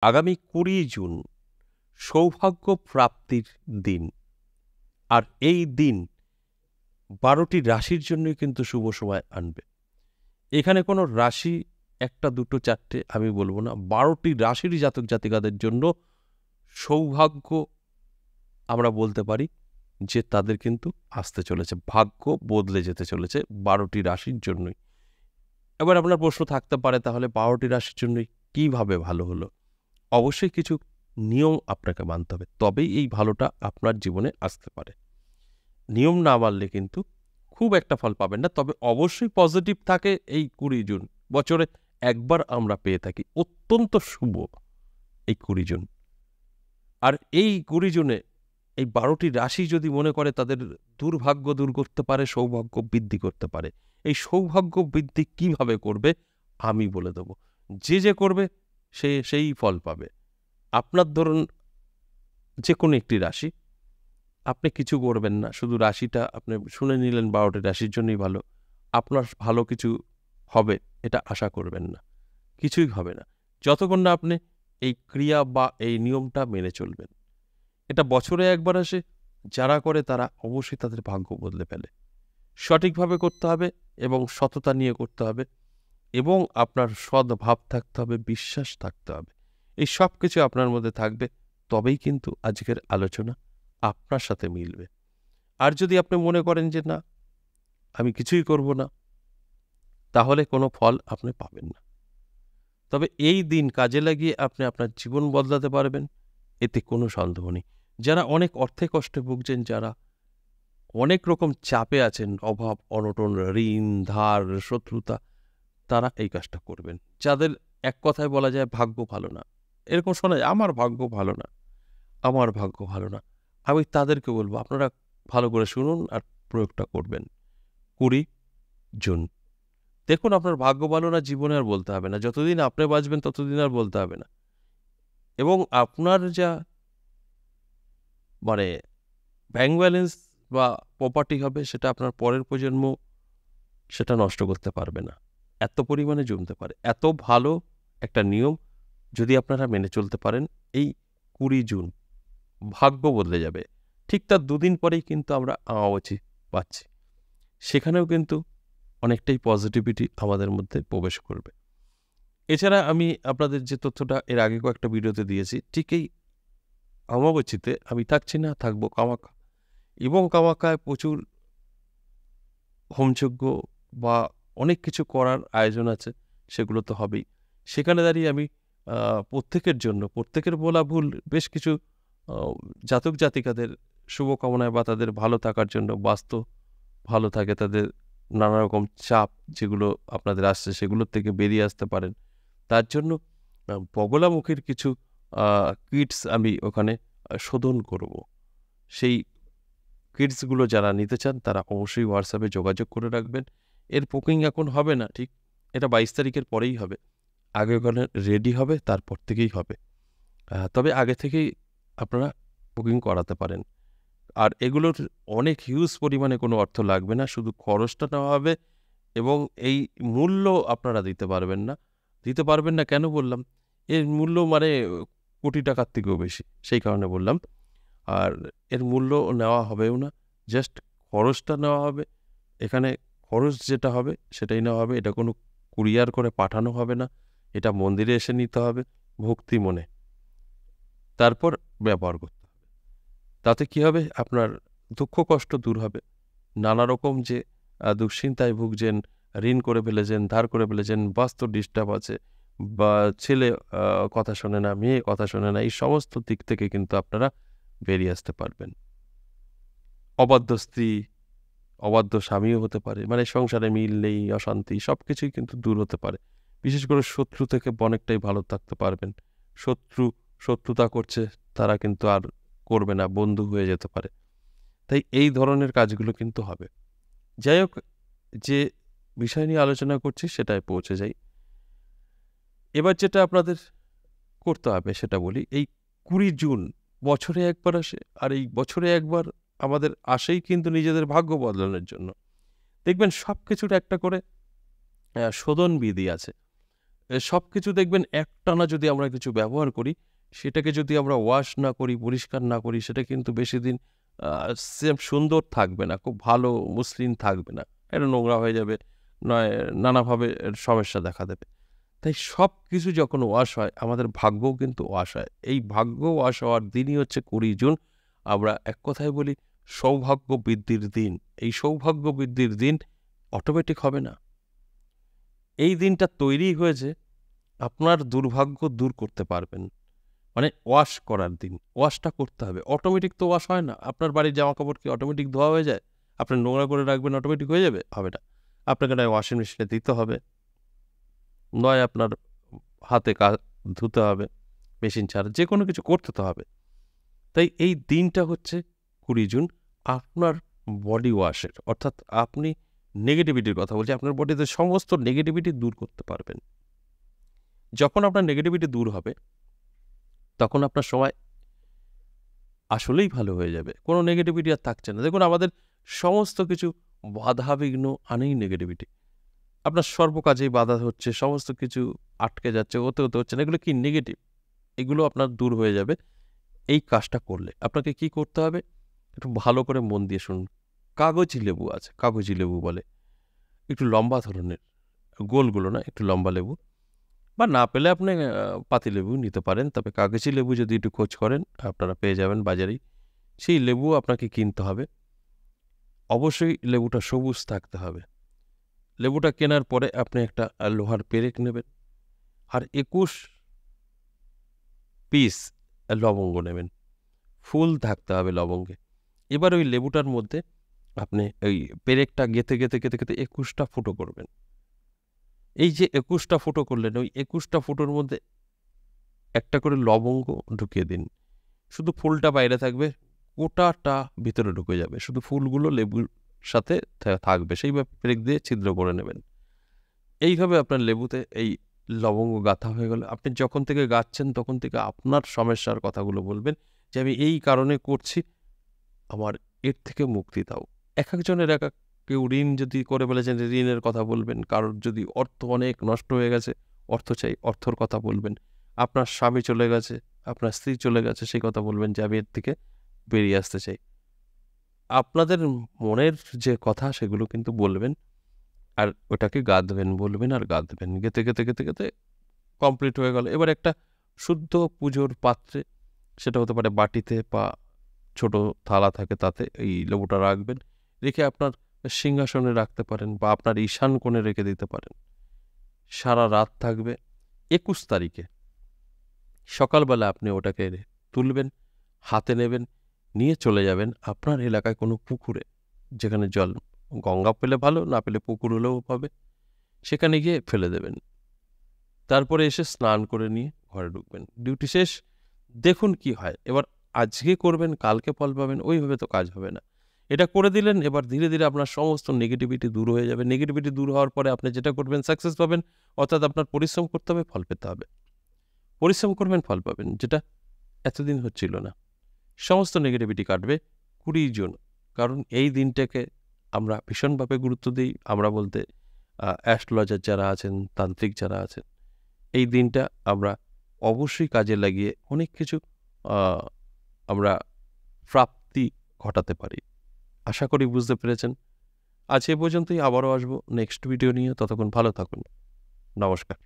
আগামী ২০ জুন সৌভাগ্য প্রাপ্তির দিন। আর এই দিন ১২টি রাশির জন্যই কিন্তু শুভ সময় আনবে। এখানে কোনো রাশি ১টা ২টো ৪টে আমি বলব না, ১২টি রাশির জাতক জাতিকাদের জন্য সৌভাগ্য আমরা বলতে পারি যে তাদের কিন্তু আসতে চলেছে, ভাগ্য বদলে যেতে চলেছে ১২টি রাশির জন্যই। এবার আপনার প্রশ্ন থাকতে পারে, তাহলে ১২টি রাশির জন্যই কীভাবে ভালো হলো? অবশ্যই কিছু নিয়ম আপনাকে মানতে হবে, তবেই এই ভালোটা আপনার জীবনে আসতে পারে। নিয়ম না মানলে কিন্তু খুব একটা ফল পাবেন না, তবে অবশ্যই পজিটিভ থাকে। এই ২০ জুন বছরে একবার আমরা পেয়ে থাকি, অত্যন্ত শুভ এই ২০ জুন। আর এই ২০ জুনে এই ১২টি রাশি যদি মনে করে তাদের দুর্ভাগ্য দূর করতে পারে, সৌভাগ্য বৃদ্ধি করতে পারে। এই সৌভাগ্য বৃদ্ধি কিভাবে করবে আমি বলে দেব। যে করবে সে সেই ফল পাবে। আপনার ধরুন যে কোনো একটি রাশি, আপনি কিছু করবেন না, শুধু রাশিটা আপনি শুনে নিলেন ১২টি রাশির জন্যই ভালো। আপনার ভালো কিছু হবে এটা আশা করবেন না, কিছুই হবে না যতক্ষণ না আপনি এই ক্রিয়া বা এই নিয়মটা মেনে চলবেন। এটা বছরে একবার আসে, যারা করে তারা অবশ্যই তাদের ভাগ্য বদলে ফেলে। সঠিকভাবে করতে হবে এবং সততা নিয়ে করতে হবে এবং আপনার সদ্ভাব থাকতে হবে, বিশ্বাস থাকতে হবে। এই সব কিছু আপনার মধ্যে থাকবে, তবেই কিন্তু আজকের আলোচনা আপনার সাথে মিলবে। আর যদি আপনি মনে করেন যে না, আমি কিছুই করব না, তাহলে কোনো ফল আপনি পাবেন না। তবে এই দিন কাজে লাগিয়ে আপনি আপনার জীবন বদলাতে পারবেন, এতে কোনো সন্দেহ নেই। যারা অনেক অর্থে কষ্টে ভুগছেন, যারা অনেক রকম চাপে আছেন, অভাব অনটন, ঋণ ধার, শত্রুতা, তারা এই কাজটা করবেন। যাদের এক কথায় বলা যায় ভাগ্য ভালো না, এরকম শোনা যায়, আমার ভাগ্য ভালো না, আমার ভাগ্য ভালো না। আমি তাদেরকে বলবো আপনারা ভালো করে শুনুন আর প্রয়োগটা করবেন। ২০ জুন দেখুন, আপনার ভাগ্য ভালো না জীবনে আর বলতে হবে না, যতদিন আপনি বাঁচবেন ততদিন আর বলতে হবে না। এবং আপনার যা মানে ব্যাংক ব্যালেন্স বা প্রপার্টি হবে, সেটা আপনার পরের প্রজন্ম সেটা নষ্ট করতে পারবে না, এত পরিমাণে জমতে পারে। এত ভালো একটা নিয়ম যদি আপনারা মেনে চলতে পারেন, এই ২০ জুন ভাগ্য বদলে যাবে। ঠিক তার দুদিন পরেই কিন্তু আমরা আমাবস্যা পাচ্ছি, সেখানেও কিন্তু অনেকটাই পজিটিভিটি আমাদের মধ্যে প্রবেশ করবে। এছাড়া আমি আপনাদের যে তথ্যটা এর আগে কয়েকটা ভিডিওতে দিয়েছি, ঠিক এই অমাবস্যাতে আমি থাকছি না, থাকবো কামাখ্যা, এবং কামাখ্যায় প্রচুর হোমযজ্ঞ বা অনেক কিছু করার আয়োজন আছে, সেগুলো তো হবেই। সেখানে দাঁড়িয়ে আমি প্রত্যেকের জন্য, প্রত্যেকের বলা ভুল, বেশ কিছু জাতক জাতিকাদের শুভকামনায় বা তাদের ভালো থাকার জন্য, বাস্তু ভালো থাকে, তাদের নানা রকম চাপ যেগুলো আপনাদের আসছে সেগুলোর থেকে বেরিয়ে আসতে পারেন, তার জন্য বগলামুখীর কিছু কিটস আমি ওখানে শোধন করব। সেই কিটসগুলো যারা নিতে চান তারা অবশ্যই হোয়াটসঅ্যাপে যোগাযোগ করে রাখবেন। এর বুকিং এখন হবে না, ঠিক এটা ২২ তারিখের পরেই হবে। আগে ওখানে রেডি হবে, তারপর থেকেই হবে। তবে আগে থেকেই আপনারা বুকিং করাতে পারেন। আর এগুলোর অনেক হিউজ পরিমাণে কোনো অর্থ লাগবে না, শুধু খরচটা নেওয়া হবে এবং এই মূল্য আপনারা দিতে পারবেন না। দিতে পারবেন না কেন বললাম? এর মূল্য মানে কোটি টাকার থেকেও বেশি, সেই কারণে বললাম। আর এর মূল্য নেওয়া হবেও না, জাস্ট খরচটা নেওয়া হবে। এখানে খরচ যেটা হবে সেটাই নেওয়া হবে, এটা কোনো কুরিয়ার করে পাঠানো হবে না, এটা মন্দিরে এসে নিতে হবে ভক্তি মনে, তারপর ব্যবহার করতে হবে। তাতে কি হবে? আপনার দুঃখ কষ্ট দূর হবে। নানা রকম যে দুশ্চিন্তায় ভুগছেন, ঋণ করে ফেলেছেন, ধার করে ফেলেছেন, বাস্তু ডিস্টার্ব আছে, বা ছেলে কথা শোনে না, মেয়ে কথা শোনে না, এই সমস্ত দিক থেকে কিন্তু আপনারা বেরিয়ে আসতে পারবেন। অবাধ্য স্ত্রী, অবাধ্য স্বামীও হতে পারে, মানে সংসারে মিল নেই, অশান্তি, সবকিছুই কিন্তু দূর হতে পারে। বিশেষ করে শত্রু থেকে অনেকটাই ভালো থাকতে পারবেন। শত্রুতা করছে, তারা কিন্তু আর করবে না, বন্ধু হয়ে যেতে পারে। তাই এই ধরনের কাজগুলো কিন্তু হবে। যাই হোক, যে বিষয় নিয়ে আলোচনা করছি সেটায় পৌঁছে যাই। এবার যেটা আপনাদের করতে হবে সেটা বলি। এই ২০ জুন বছরে একবার আসে, আর এই বছরে একবার আমাদের আসেই কিন্তু নিজেদের ভাগ্য বদলানোর জন্য। দেখবেন সব কিছুর একটা করে শোধন বিধি আছে। সব কিছু দেখবেন একটানা যদি আমরা কিছু ব্যবহার করি, সেটাকে যদি আমরা ওয়াশ না করি, পরিষ্কার না করি, সেটা কিন্তু বেশি দিন সেম সুন্দর থাকবে না, খুব ভালো মসৃণ থাকবে না, এটা নোংরা হয়ে যাবে, নয় নানাভাবে এর সমস্যা দেখা দেবে। তাই সব কিছু যখন ওয়াশ হয়, আমাদের ভাগ্যও কিন্তু ওয়াশ হয়। এই ভাগ্য ওয়াশ হওয়ার দিনই হচ্ছে 20 জুন। আমরা এক কথায় বলি সৌভাগ্য বৃদ্ধির দিন। এই সৌভাগ্য বৃদ্ধির দিন অটোমেটিক হবে না। এই দিনটা তৈরি হয়েছে আপনার দুর্ভাগ্য দূর করতে পারবেন, মানে ওয়াশ করার দিন। ওয়াশটা করতে হবে, অটোমেটিক তো ওয়াশ হয় না। আপনার বাড়ির জামা কাপড় কি অটোমেটিক ধোয়া হয়ে যায়? আপনি নোংরা করে রাখবেন, অটোমেটিক হয়ে যাবে? হবে না। আপনাকে নয় ওয়াশিং মেশিনে দিতে হবে, নয় আপনার হাতে ধুতে হবে মেশিন ছাড়া, যে কোনো কিছু করতে তো হবে। তাই এই দিনটা হচ্ছে 20 জুন আপনার বডি ওয়াশের, অর্থাৎ আপনি নেগেটিভিটির কথা বলছি, আপনার বডিতে সমস্ত নেগেটিভিটি দূর করতে পারবেন। যখন আপনার নেগেটিভিটি দূর হবে, তখন আপনার সময় আসলেই ভালো হয়ে যাবে, কোনো নেগেটিভিটি আর থাকছে না। দেখুন, আমাদের সমস্ত কিছু বাধাবিঘ্ন আনেই নেগেটিভিটি। আপনার সর্বকাজেই বাধা হচ্ছে, সমস্ত কিছু আটকে যাচ্ছে, হতে হচ্ছে না, এগুলো কি নেগেটিভ? এগুলো আপনার দূর হয়ে যাবে এই কাজটা করলে। আপনাকে কি করতে হবে? একটু ভালো করে মন দিয়ে শুনুন। কাগজি লেবু আছে, কাগজি লেবু বলে, একটু লম্বা ধরনের, গোলগুলো না, একটু লম্বা লেবু, বা না পেলে আপনি পাতিলেবু নিতে পারেন। তবে কাগজি লেবু যদি একটু খোঁজ করেন আপনারা পেয়ে যাবেন বাজারেই। সেই লেবু আপনাকে কিনতে হবে। অবশ্যই লেবুটা সবুজ থাকতে হবে। লেবুটা কেনার পরে আপনি একটা লোহার পেরেক নেবেন, আর 21 পিস লবঙ্গ নেবেন। ফুল থাকতে হবে লবঙ্গে। এবার ওই লেবুটার মধ্যে আপনি ওই পেরেকটা গেঁথে 21টা ফুটো করবেন। এই যে 21টা ফুটো করলেন, ওই 21টা ফুটোর মধ্যে একটা করে লবঙ্গ ঢুকিয়ে দিন। শুধু ফুলটা বাইরে থাকবে, গোটাটা ভিতরে ঢুকে যাবে, শুধু ফুলগুলো লেবুর সাথে থাকবে। সেইভাবে পেরেক দিয়ে ছিদ্র করে নেবেন। এইভাবে আপনার লেবুতে এই লবঙ্গ গাঁথা হয়ে গেল। আপনি যখন থেকে গাঁথছেন তখন থেকে আপনার সমস্যার কথাগুলো বলবেন যে আমি এই কারণে করছি, আমার এর থেকে মুক্তি দাও। এক একজনের এক এক, কেউ ঋণ যদি করে বলেছেন ঋণের কথা বলবেন, কারোর যদি অর্থ অনেক নষ্ট হয়ে গেছে, অর্থ চাই, অর্থর কথা বলবেন। আপনার স্বামী চলে গেছে, আপনার স্ত্রী চলে গেছে, সেই কথা বলবেন যে আমি এর থেকে বেরিয়ে আসতে চাই। আপনাদের মনের যে কথা সেগুলো কিন্তু বলবেন, আর ওটাকে গাঁথবেন, বলবেন আর গাঁথবেন। গেঁথে কমপ্লিট হয়ে গেল। এবার একটা শুদ্ধ পুজোর পাত্রে, সেটা হতে পারে বাটিতে বা ছোট থালা থাকে, তাতে এই লেবুটা রাখবেন। রেখে আপনার সিংহাসনে রাখতে পারেন বা আপনার ঈশান কোণে রেখে দিতে পারেন। সারা রাত থাকবে। 21 তারিখে সকালবেলা আপনি ওটাকে তুলবেন, হাতে নেবেন, নিয়ে চলে যাবেন আপনার এলাকায় কোনো পুকুরে, যেখানে জল, গঙ্গা পেলে ভালো, না পেলে পুকুর হলেও পাবে, সেখানে গিয়ে ফেলে দেবেন। তারপরে এসে স্নান করে নিয়ে ঘরে ঢুকবেন। ডিউটি শেষ। দেখুন কি হয়। এবার আজকে করবেন, কালকে ফল পাবেন, ওইভাবে তো কাজ হবে না। এটা করে দিলেন, এবার ধীরে ধীরে আপনার সমস্ত নেগেটিভিটি দূর হয়ে যাবে। নেগেটিভিটি দূর হওয়ার পরে আপনি যেটা করবেন, সাকসেস পাবেন। অর্থাৎ আপনার পরিশ্রম করতে হবে, ফল পেতে হবে। পরিশ্রম করবেন, ফল পাবেন, যেটা এতদিন হচ্ছিল না। সমস্ত নেগেটিভিটি কাটবে 20 জুন। কারণ এই দিনটাকে আমরা ভীষণভাবে গুরুত্ব দিই। আমরা বলতে অ্যাস্ট্রোলজার যারা আছেন, তান্ত্রিক যারা আছেন, এই দিনটা আমরা অবশ্যই কাজে লাগিয়ে অনেক কিছু আমরা প্রাপ্তি ঘটাতে পারি। আশা করি বুঝতে পেরেছেন। আজ এ পর্যন্তই, আবারও আসবো নেক্সট ভিডিও নিয়ে। ততক্ষণ ভালো থাকুন। নমস্কার।